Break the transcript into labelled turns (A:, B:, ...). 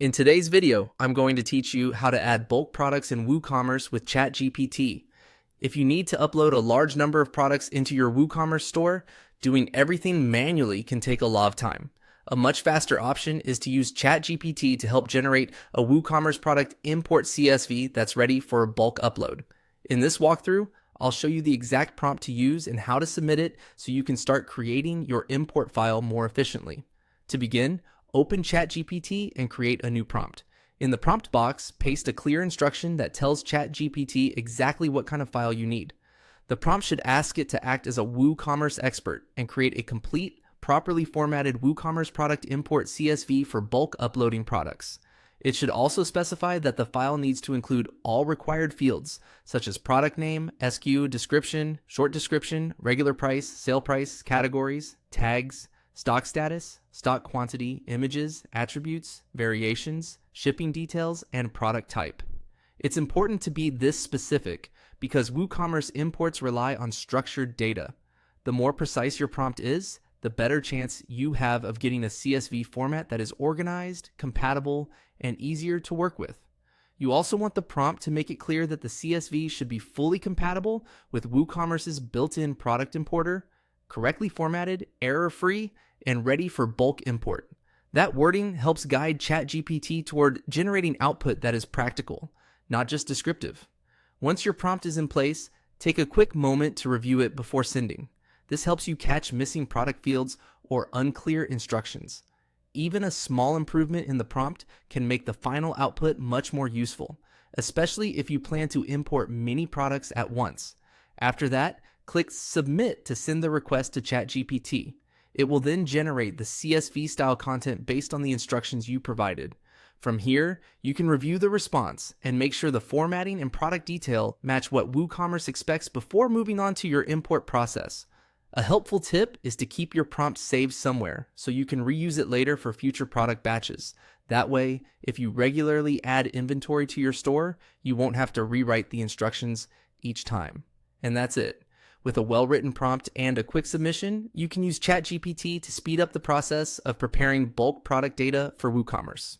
A: In today's video, I'm going to teach you how to add bulk products in WooCommerce with ChatGPT. If you need to upload a large number of products into your WooCommerce store, doing everything manually can take a lot of time. A much faster option is to use ChatGPT to help generate a WooCommerce product import CSV that's ready for a bulk upload. In this walkthrough, I'll show you the exact prompt to use and how to submit it so you can start creating your import file more efficiently. To begin, open ChatGPT and create a new prompt. In the prompt box, paste a clear instruction that tells ChatGPT exactly what kind of file you need. The prompt should ask it to act as a WooCommerce expert and create a complete, properly formatted WooCommerce product import CSV for bulk uploading products. It should also specify that the file needs to include all required fields, such as product name, SKU, description, short description, regular price, sale price, categories, tags, stock status, stock quantity, images, attributes, variations, shipping details, and product type. It's important to be this specific because WooCommerce imports rely on structured data. The more precise your prompt is, the better chance you have of getting a CSV format that is organized, compatible, and easier to work with. You also want the prompt to make it clear that the CSV should be fully compatible with WooCommerce's built-in product importer, correctly formatted, error-free, and ready for bulk import. That wording helps guide ChatGPT toward generating output that is practical, not just descriptive. Once your prompt is in place, take a quick moment to review it before sending. This helps you catch missing product fields or unclear instructions. Even a small improvement in the prompt can make the final output much more useful, especially if you plan to import many products at once. After that, click Submit to send the request to ChatGPT. It will then generate the CSV style content based on the instructions you provided. From here, you can review the response and make sure the formatting and product detail match what WooCommerce expects before moving on to your import process. A helpful tip is to keep your prompt saved somewhere so you can reuse it later for future product batches. That way, if you regularly add inventory to your store, you won't have to rewrite the instructions each time. And that's it. With a well-written prompt and a quick submission, you can use ChatGPT to speed up the process of preparing bulk product data for WooCommerce.